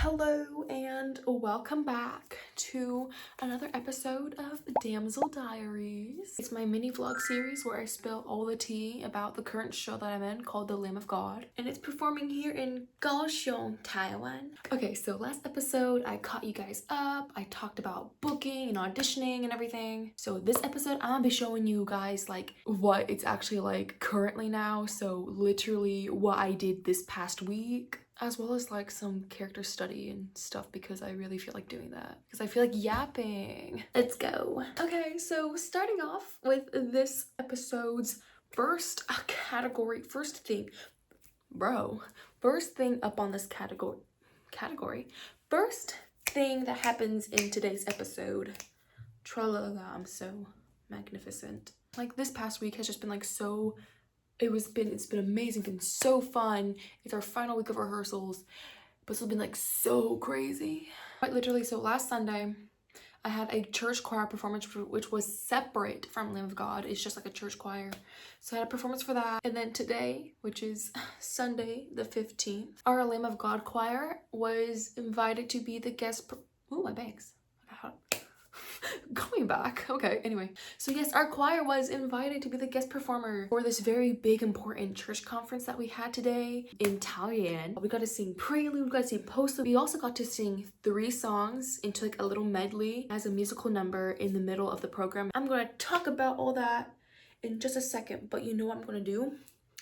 Hello and welcome back to another episode of Damsel Diaries. It's my mini vlog series where I spill all the tea about the current show that I'm in called The Lamb of God, and it's performing here in Kaohsiung, Taiwan. Okay, so last episode I caught you guys up. I talked about booking and auditioning and everything. So this episode I'm gonna be showing you guys like what it's actually like currently now. So literally what I did this past week, as well as like some character study and stuff, because I really feel like doing that because I feel like yapping. Let's go. Okay, so starting off with this episode's first first thing up on this category first thing that happens in today's episode. Tralala, I'm so magnificent. Like this past week has just been like so it's been amazing, been so fun. It's our final week of rehearsals, but it's been like so crazy. Quite literally, so last Sunday I had a church choir performance which was separate from Lamb of God. It's just like a church choir. So I had a performance for that. And then today, which is Sunday the 15th, our Lamb of God choir was invited to be the guest ooh, my bags. Going back. Okay, anyway. So yes, our choir was invited to be the guest performer for this very big important church conference that we had today in Taoyuan. We got to sing prelude, we got to sing postlude. We also got to sing 3 songs into like a little medley as a musical number in the middle of the program. I'm going to talk about all that in just a second, but you know what I'm going to do?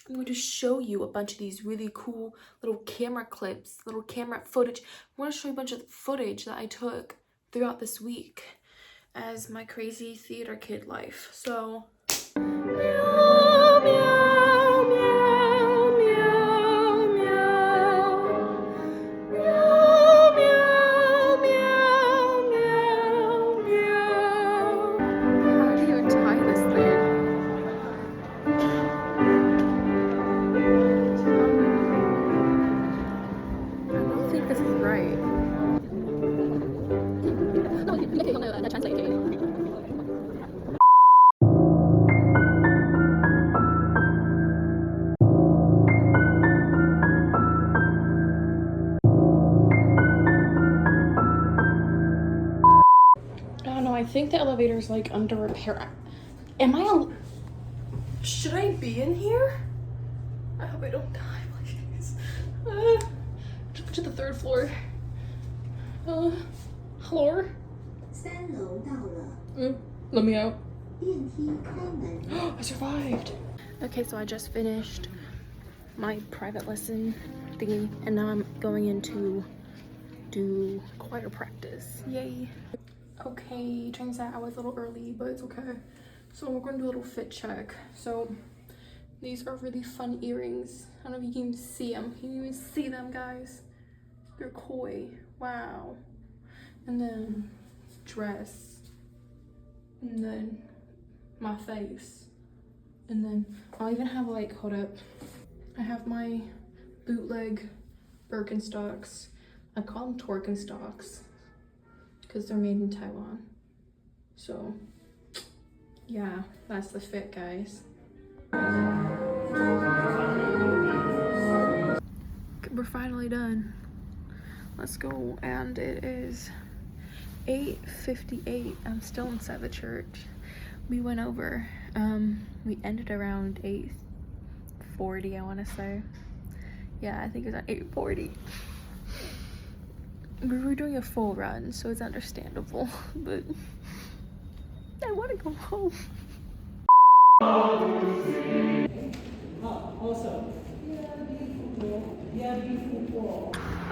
I'm going to show you a bunch of these really cool little camera clips, little camera footage. I'm going to show you a bunch of footage that I took throughout this week as my crazy theater kid life. So meow, meow, meow, meow, meow. Meow, meow, meow, meow, meow. How do you tie this thing? I don't think this is right. I don't know, I think the elevator is like under repair. Should I be in here? I hope I don't die, please. Just to the 3rd floor. Floor? 3楼到了。 Let me out. 电梯开门。 I survived. Okay, so I just finished my private lesson thingy, and now I'm going in to do choir practice. Yay. Okay, turns out I was a little early, but it's okay. So we're going to do a little fit check. So these are really fun earrings. I don't know if you can even see them. Can you even see them, guys? They're koi. Wow. And then dress. And then my face. And then I'll even have like, hold up. I have my bootleg Birkenstocks. I call them Torkenstocks because they're made in Taiwan. So yeah, that's the fit, guys. We're finally done. Let's go. And it is 8:58. I'm still inside the church. We went over. We ended around 8:40, I want to say. Yeah, I think it was at 8:40. We were doing a full run, so it's understandable, but I want to go home.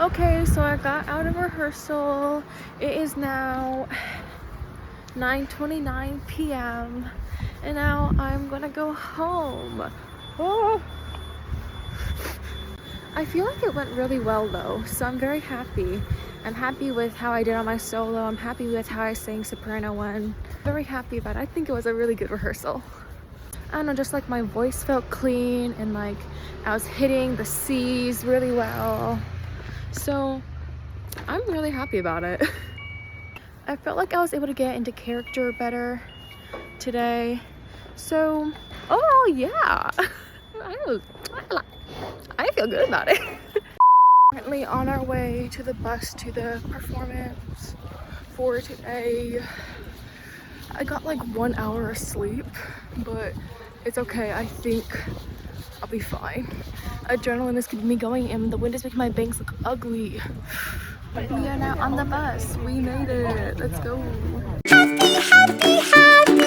Okay, so I got out of rehearsal. It is now 9:29 p.m. and now I'm gonna go home. Oh. I feel like it went really well though, so I'm very happy. I'm happy with how I did on my solo. I'm happy with how I sang soprano 1. Very happy about it. I think it was a really good rehearsal. I don't know, just like my voice felt clean and like I was hitting the C's really well. So I'm really happy about it. I felt like I was able to get into character better today. So overall, yeah. I feel good about it. Currently on our way to the bus to the performance for today. I got like 1 hour of sleep, but it's okay. I think I'll be fine. Adrenaline is keeping me going and the wind is making my bangs look ugly. But we are now on the bus. We made it. Let's go. Happy, happy,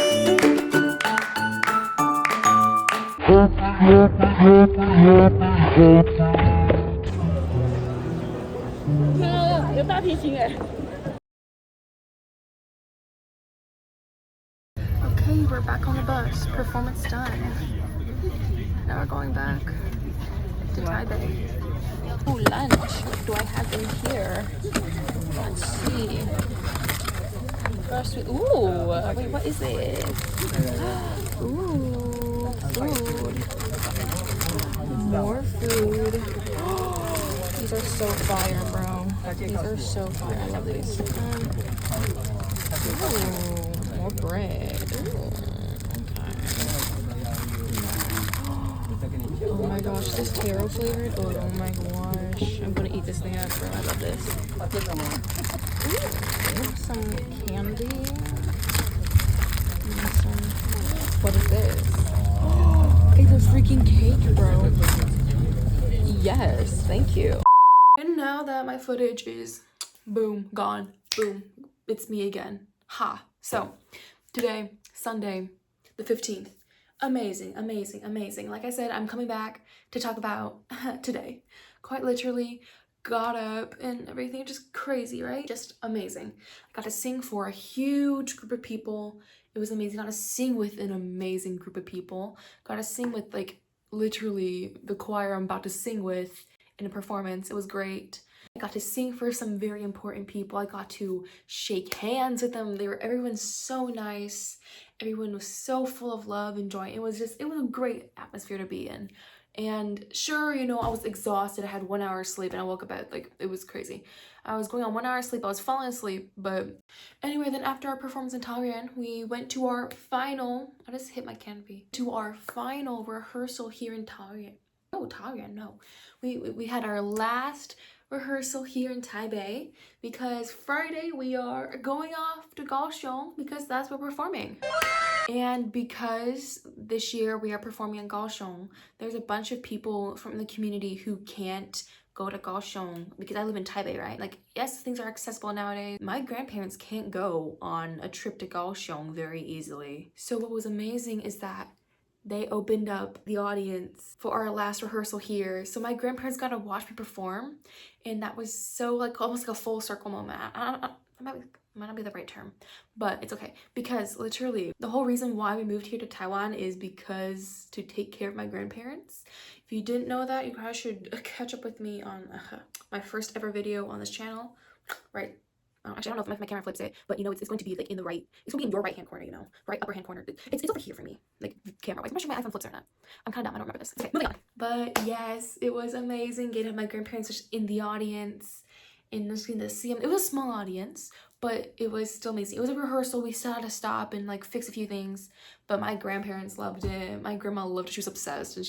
Okay, we're back on the bus. Performance done. Now we're going back to Taipei. Oh, lunch. What do I have in here? Let's see. First, ooh, wait, what is this? Ooh, food. More food. These are so fire, bro. These are so fire. I love these. Ooh, more bread. Ooh, okay. Oh my gosh, this taro flavored. Oh my gosh, I'm gonna eat this thing up, bro. I love this. Ooh, some candy. And some. What is this? It's a freaking cake, bro. Yes, thank you. And now that my footage is boom, gone, boom, it's me again. Ha. So today, Sunday, the 15th. Amazing, amazing, amazing. Like I said, I'm coming back to talk about today. Quite literally, got up and everything, just crazy, right? Just amazing. I got to sing for a huge group of people. It was amazing. Got to sing with an amazing group of people. Got to sing with like literally the choir I'm about to sing with in a performance. It was great. I got to sing for some very important people. I got to shake hands with them. Everyone's so nice. Everyone was so full of love and joy. It was a great atmosphere to be in. And sure, you know, I was exhausted. I had 1 hour sleep and I woke up at like, it was crazy. I was going on 1 hour sleep. I was falling asleep. But anyway, then after our performance in Taoyuan, we went to our final, I just hit my canopy, to our final rehearsal here in Taoyuan. Oh, Taoyuan, no. We had our last rehearsal here in Taipei because Friday we are going off to Kaohsiung because that's where we're performing. And because this year we are performing in Kaohsiung, there's a bunch of people from the community who can't go to Kaohsiung because I live in Taipei, right? Like, yes, things are accessible nowadays. My grandparents can't go on a trip to Kaohsiung very easily. So what was amazing is that they opened up the audience for our last rehearsal here. So my grandparents got to watch me perform. And that was so like almost like a full circle moment. Might not be the right term, but it's okay. Because literally the whole reason why we moved here to Taiwan is because to take care of my grandparents. If you didn't know that, you guys should catch up with me on my first ever video on this channel, right? Actually, I don't know if my camera flips it, but you know, it's going to be like in the right, it's going to be in your right hand corner, you know, right upper hand corner. It's over here for me, like camera wise. I'm not sure my iPhone flips or not. I'm kind of dumb, I don't remember this. Okay, moving on. But yes, it was amazing getting my grandparents just in the audience and just getting to see them. It was a small audience, but it was still amazing. It was a rehearsal. We still had to stop and like fix a few things, but my grandparents loved it. My grandma loved it. She was obsessed, and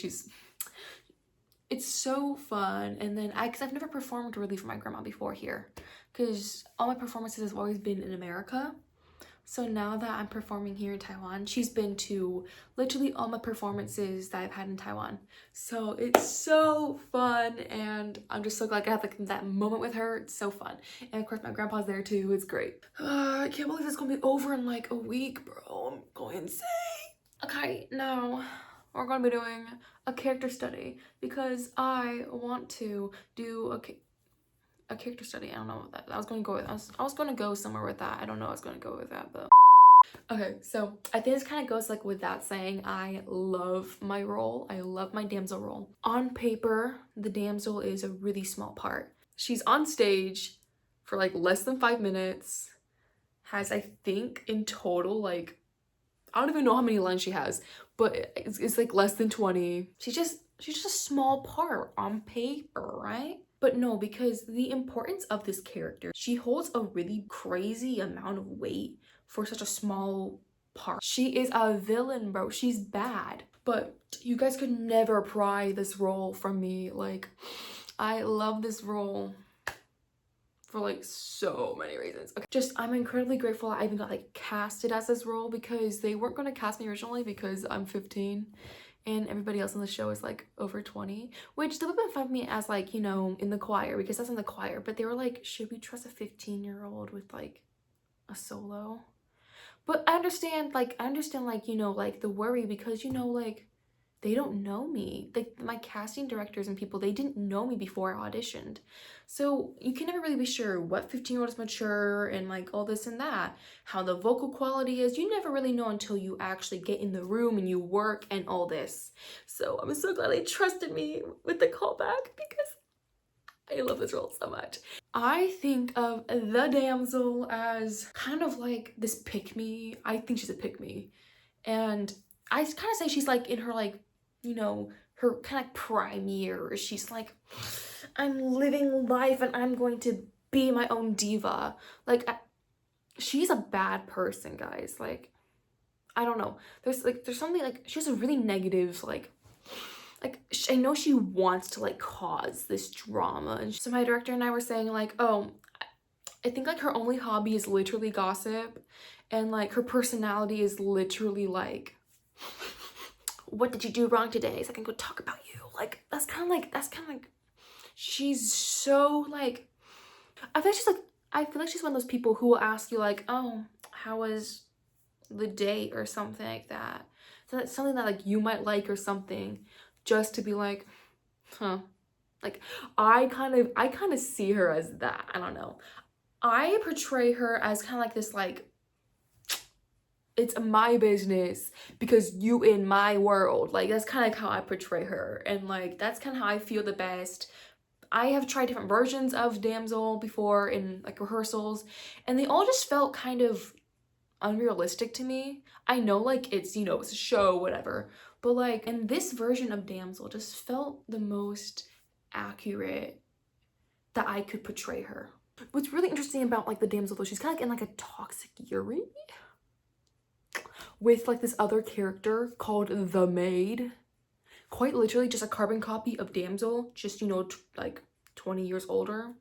it's so fun. And then because I've never performed really for my grandma before here, because all my performances have always been in America. So now that I'm performing here in Taiwan, she's been to literally all my performances that I've had in Taiwan. So it's so fun, and I'm just so glad I had like that moment with her. It's so fun. And of course my grandpa's there too. It's great. I can't believe it's gonna be over in like a week, bro. I'm going insane. Okay, now we're gonna be doing a character study because I want to do a character study. I don't know what that I was going to go with. I was going to go somewhere with that. I don't know I was going to go with that, but okay, so I think this kind of goes like without saying, I love my role. I love my damsel role. On paper, the damsel is a really small part. She's on stage for like less than 5 minutes, has I think in total like, I don't even know how many lines she has, but it's like less than 20. She's just a small part on paper, right? But no, because the importance of this character, she holds a really crazy amount of weight for such a small part. She is a villain, bro. She's bad. But you guys could never pry this role from me. Like, I love this role for like so many reasons. Okay, just I'm incredibly grateful I even got like casted as this role, because they weren't going to cast me originally because I'm 15 and everybody else on the show is like over 20, which they would have been fun with me as like, you know, in the choir, because that's in the choir, but they were like, should we trust a 15-year-old with like a solo? But I understand like, you know, like the worry, because, you know, like they don't know me. Like my casting directors and people, they didn't know me before I auditioned. So you can never really be sure what 15-year-old is mature and like all this and that, how the vocal quality is. You never really know until you actually get in the room and you work and all this. So I'm so glad they trusted me with the callback, because I love this role so much. I think of the damsel as kind of like this pick-me. I think she's a pick-me. And I kind of say she's like in her like, you know, her kind of like prime years. She's like, I'm living life and I'm going to be my own diva. Like, she's a bad person, guys. Like, I don't know. There's something like, she has a really negative, like I know she wants to like cause this drama. And so my director and I were saying like, oh, I think like her only hobby is literally gossip, and like her personality is literally like, what did you do wrong today so I can go talk about you? Like that's kind of like she's so like, I feel like she's one of those people who will ask you like, oh, how was the date or something like that. So that's something that like you might like or something, just to be like, huh. Like I kind of see her as that. I don't know. I portray her as kind of like this like, it's my business because you in my world. Like that's kind of how I portray her, and like that's kind of how I feel the best. I have tried different versions of Damsel before in like rehearsals, and they all just felt kind of unrealistic to me. I know like it's, you know, it's a show, whatever, but like, and this version of Damsel just felt the most accurate that I could portray her. What's really interesting about like the damsel though, she's kind of like in like a toxic Yuri with like this other character called the maid, quite literally just a carbon copy of Damsel, just, you know, like 20 years older.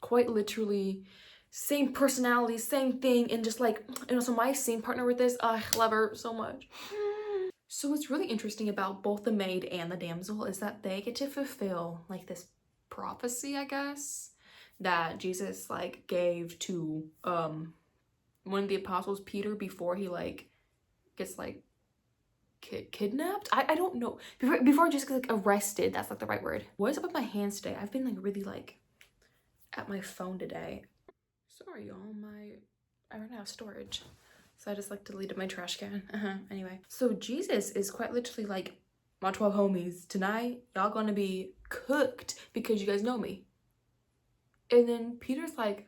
Quite literally same personality, same thing, and just like, and also my scene partner with this, I love her so much. So what's really interesting about both the maid and the damsel is that they get to fulfill like this prophecy, I guess, that Jesus like gave to one of the apostles, Peter, before he like gets like kidnapped. I don't know, before Jesus gets like arrested, that's like the right word. What is up with my hands today? I've been like really like at my phone today. Sorry y'all, I ran out of storage, so I just like deleted my trash can. Anyway, so Jesus is quite literally like, my 12 homies, tonight y'all gonna be cooked because you guys know me. And then Peter's like,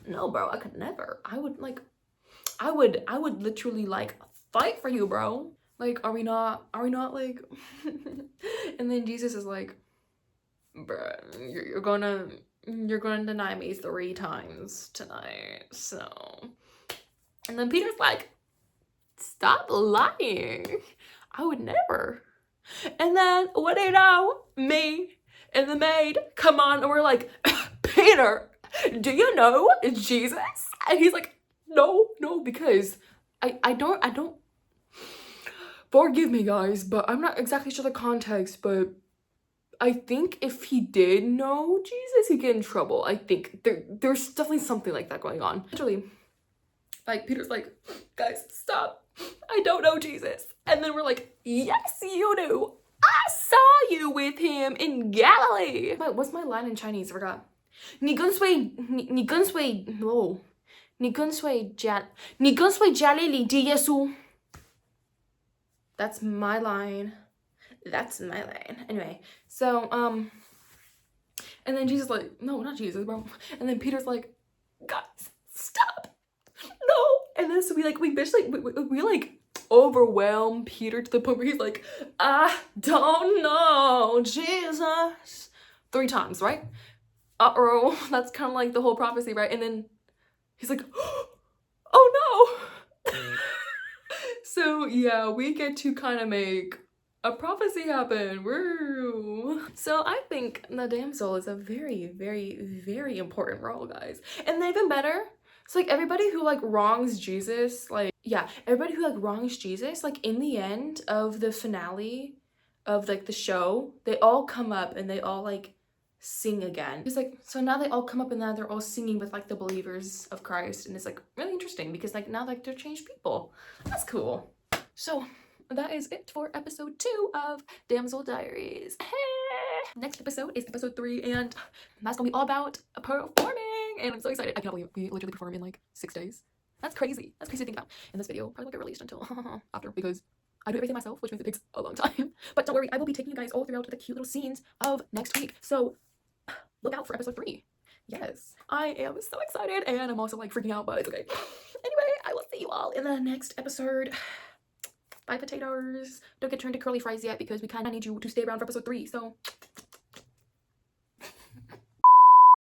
no bro, I could never. I would literally like fight for you, bro. Like, are we not like and then Jesus is like, bruh, you're gonna deny me 3 times tonight, so. And then Peter's like, stop lying, I would never. And then what do you know, me and the maid come on and we're like, Peter, do you know Jesus? And he's like, no, because I don't, forgive me guys, but I'm not exactly sure the context, but I think if he did know Jesus, he'd get in trouble. I think there's definitely something like that going on. Literally, like Peter's like, guys, stop, I don't know Jesus. And then we're like, yes you do, I saw you with him in Galilee. But what's my line in Chinese? I forgot. 你跟随加利利的耶稣. That's my line. That's my line. Anyway, so and then Jesus like, no, not Jesus, bro. And then Peter's like, guys, stop, no. And then so we overwhelm Peter to the point where he's like, I don't know Jesus 3 times, right? That's kind of like the whole prophecy, right? And then he's like, oh no. So yeah, we get to kind of make A prophecy happened. Woo. So I think the damsel is a very, very, very important role, guys. And then even better, so like everybody who like wrongs Jesus, like yeah, everybody who like wrongs Jesus, like in the end of the finale of like the show, they all come up and they all like sing again. It's like, so now they all come up and now they're all singing with like the believers of Christ, and it's like really interesting because like now like they're changed people. That's cool. So that is it for episode 2 of Damsel Diaries. Next episode is episode 3, and that's gonna be all about performing, and I'm so excited. I cannot believe we literally perform in like 6 days. That's crazy. That's crazy to think about. And this video probably won't get released until after, because I do everything myself, which means it takes a long time. But don't worry, I will be taking you guys all throughout the cute little scenes of next week. So look out for episode 3. Yes, I am so excited, and I'm also like freaking out, but it's okay. Anyway, I will see you all in the next episode. Bye, potatoes. Don't get turned to curly fries yet because we kind of need you to stay around for episode 3. So